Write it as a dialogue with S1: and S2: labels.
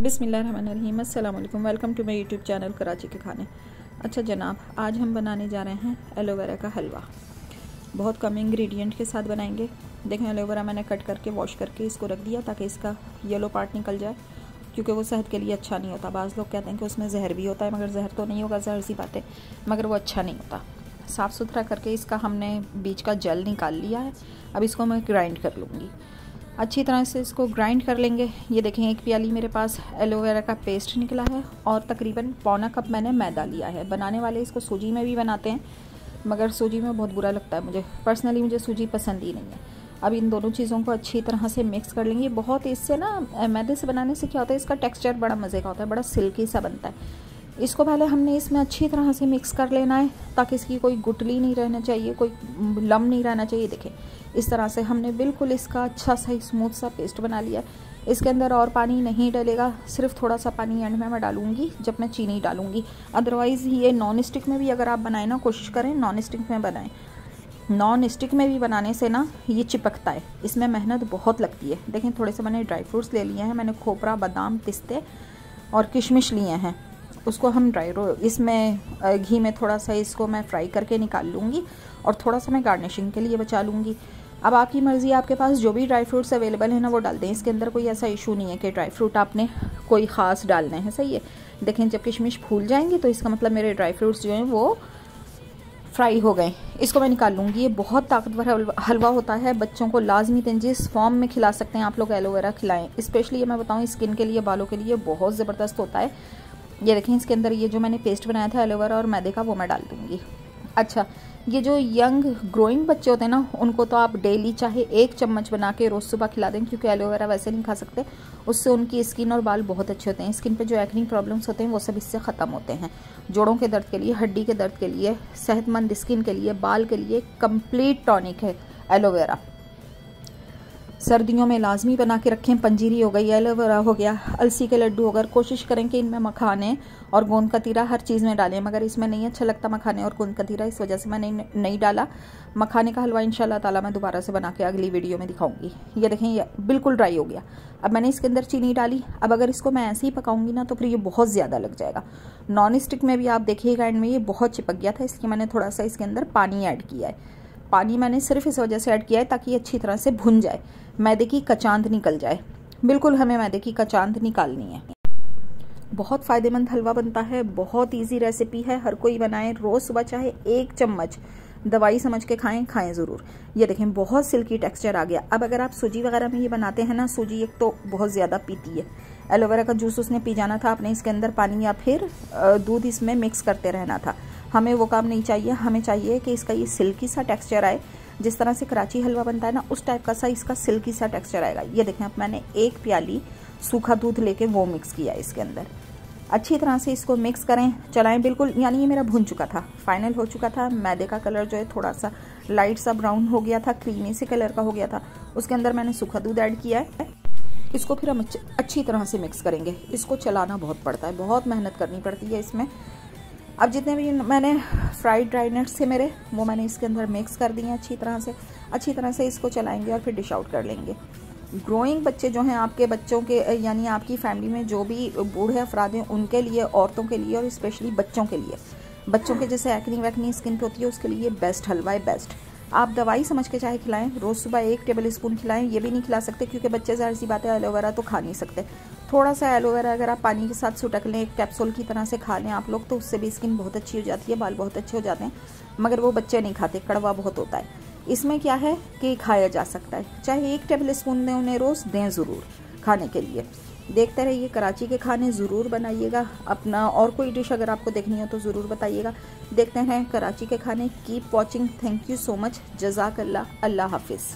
S1: बिस्मिल्लाहिर्रहमानिर्रहीम, अस्सलाम वालेकुम। Welcome to my YouTube channel Karachi के खाने। अच्छा जनाब, आज हम बनाने जा रहे हैं एलोवेरा का हलवा। बहुत कम इंग्रेडिएंट के साथ बनाएंगे। देखें, एलोवेरा मैंने कट करके वॉश करके इसको रख दिया ताकि इसका येलो पार्ट निकल जाए, क्योंकि वो सेहत के लिए अच्छा नहीं होता। बाज़ लोग कहते हैं कि उसमें जहर भी होता है, मगर जहर तो नहीं होगा, जहर सी बात है, मगर वो अच्छा नहीं होता। साफ़ सुथरा करके इसका हमने बीच का जल निकाल लिया है। अब इसको मैं ग्राइंड कर लूँगी। अच्छी तरह से इसको ग्राइंड कर लेंगे। ये देखें, एक प्याली मेरे पास एलोवेरा का पेस्ट निकला है और तकरीबन पौना कप मैंने मैदा लिया है। बनाने वाले इसको सूजी में भी बनाते हैं, मगर सूजी में बहुत बुरा लगता है मुझे पर्सनली, मुझे सूजी पसंद ही नहीं है। अब इन दोनों चीज़ों को अच्छी तरह से मिक्स कर लेंगे। बहुत इससे ना, मैदे से बनाने से क्या होता है, इसका टेक्सचर बड़ा मज़े का होता है, बड़ा सिल्की सा बनता है। इसको पहले हमने इसमें अच्छी तरह से मिक्स कर लेना है ताकि इसकी कोई गुठली नहीं रहना चाहिए, कोई लम नहीं रहना चाहिए। देखें, इस तरह से हमने बिल्कुल इसका अच्छा सा स्मूथ सा पेस्ट बना लिया। इसके अंदर और पानी नहीं डलेगा, सिर्फ थोड़ा सा पानी एंड में मैं डालूंगी जब मैं चीनी डालूंगी। अदरवाइज़ ये नॉन स्टिक में भी अगर आप बनाएं ना, कोशिश करें नॉन स्टिक में बनाएं। नॉन स्टिक में भी बनाने से ना ये चिपकता है, इसमें मेहनत बहुत लगती है। देखें, थोड़े से मैंने ड्राई फ्रूट्स ले लिए हैं। मैंने खोपरा, बादाम, पिस्ते और किशमिश लिए हैं। उसको हम इसमें घी में थोड़ा सा इसको मैं फ्राई करके निकाल लूँगी और थोड़ा सा मैं गार्निशिंग के लिए बचा लूँगी। अब आपकी मर्ज़ी, आपके पास जो भी ड्राई फ्रूट्स अवेलेबल है ना वो डाल दें। इसके अंदर कोई ऐसा इशू नहीं है कि ड्राई फ्रूट आपने कोई ख़ास डालने हैं, सही है। देखें, जब किशमिश फूल जाएंगे तो इसका मतलब मेरे ड्राई फ्रूट्स जो हैं वो फ्राई हो गए। इसको मैं निकाल लूँगी। ये बहुत ताकतवर हलवा होता है, बच्चों को लाजमी जिस फॉर्म में खिला सकते हैं आप लोग एलोवेरा खिलाएं। स्पेशली ये मैं बताऊँ, स्किन के लिए, बालों के लिए बहुत ज़बरदस्त होता है। ये देखें, इसके अंदर ये जो मैंने पेस्ट बनाया था एलोवेरा और मैदे का, वो मैं डाल दूँगी। अच्छा, ये जो यंग ग्रोइंग बच्चे होते हैं ना, उनको तो आप डेली चाहे 1 चम्मच बना के रोज़ सुबह खिला दें, क्योंकि एलोवेरा वैसे नहीं खा सकते। उससे उनकी स्किन और बाल बहुत अच्छे होते हैं। स्किन पे जो एक्नी प्रॉब्लम्स होते हैं वो सब इससे ख़त्म होते हैं। जोड़ों के दर्द के लिए, हड्डी के दर्द के लिए, सेहतमंद स्किन के लिए, बाल के लिए कंप्लीट टॉनिक है एलोवेरा। सर्दियों में लाजमी बना के रखें। पंजीरी हो गई, एलोवेरा हो गया, अलसी के लड्डू, अगर कोशिश करें कि इनमें मखाने और गोंद कतीरा हर चीज़ में डालें, मगर इसमें नहीं अच्छा लगता मखाने और गोंद कतीरा, इस वजह से मैंने नहीं डाला। मखाने का हलवा इंशाल्लाह ताला मैं दोबारा से बना के अगली वीडियो में दिखाऊंगी। ये देखें, ये बिल्कुल ड्राई हो गया। अब मैंने इसके अंदर चीनी डाली। अब अगर इसको मैं ऐसे ही पकाऊंगी ना तो फिर ये बहुत ज़्यादा लग जाएगा। नॉन स्टिक में भी आप देखिएगा एंड में ये बहुत चिपक गया था, इसलिए मैंने थोड़ा सा इसके अंदर पानी ऐड किया है। पानी मैंने सिर्फ इस वजह से ऐड किया है ताकि ये अच्छी तरह से भुन जाए, मैदे की कचांद निकल जाए। बिल्कुल हमें मैदे की कचांद निकालनी है। बहुत फ़ायदेमंद हलवा बनता है, बहुत इजी रेसिपी है, हर कोई बनाए। रोज़ सुबह चाहे 1 चम्मच दवाई समझ के खाएं ज़रूर। ये देखें, बहुत सिल्की टेक्सचर आ गया। अब अगर आप सूजी वगैरह में ये बनाते हैं ना, सूजी एक तो बहुत ज़्यादा पीती है। एलोवेरा का जूस उसने पी जाना था, आपने इसके अंदर पानी या फिर दूध इसमें मिक्स करते रहना था। हमें वो काम नहीं चाहिए। हमें चाहिए कि इसका ये सिल्की सा टेक्सचर आए। जिस तरह से कराची हलवा बनता है ना, उस टाइप का सा इसका सिल्की सा टेक्सचर आएगा। ये देखें, अब मैंने 1 प्याली सूखा दूध लेके वो मिक्स किया इसके अंदर। अच्छी तरह से इसको मिक्स करें, चलाएं बिल्कुल। यानी ये मेरा भुन चुका था, फाइनल हो चुका था। मैदे का कलर जो है थोड़ा सा लाइट सा ब्राउन हो गया था, क्रीमी से कलर का हो गया था। उसके अंदर मैंने सूखा दूध ऐड किया है। इसको फिर हम अच्छी तरह से मिक्स करेंगे। इसको चलाना बहुत पड़ता है, बहुत मेहनत करनी पड़ती है इसमें। अब जितने भी मैंने फ्राइड ड्राई नट्स थे मेरे, वो मैंने इसके अंदर मिक्स कर दिए अच्छी तरह से इसको चलाएंगे और फिर डिश आउट कर लेंगे। ग्रोइंग बच्चे जो हैं, आपके बच्चों के, यानी आपकी फैमिली में जो भी बूढ़े अफराद हैं, उनके लिए, औरतों के लिए और स्पेशली बच्चों के लिए, बच्चों के जैसे एक्नी वैक्नी स्किन पे होती है, उसके लिए बेस्ट हलवा है, बेस्ट। आप दवाई समझ के चाहे खिलाएं, रोज़ सुबह 1 टेबल स्पून खिलाएं। ये भी नहीं खिला सकते क्योंकि बच्चे, ज़ाहिर सी बात है, एलोवेरा तो खा नहीं सकते। थोड़ा सा एलोवेरा अगर आप पानी के साथ सुटक लें, एक कैप्सूल की तरह से खा लें आप लोग, तो उससे भी स्किन बहुत अच्छी हो जाती है, बाल बहुत अच्छे हो जाते हैं। मगर वो बच्चे नहीं खाते, कड़वा बहुत होता है। इसमें क्या है कि खाया जा सकता है, चाहे 1 टेबल स्पून दें उन्हें, रोज़ दें ज़रूर खाने के लिए। देखते रहिए, कराची के खाने ज़रूर बनाइएगा अपना। और कोई डिश अगर आपको देखनी हो तो ज़रूर बताइएगा। देखते हैं कराची के खाने। Keep watching. Thank you so much. जज़ाकल्लाह। अल्लाह हाफिज़।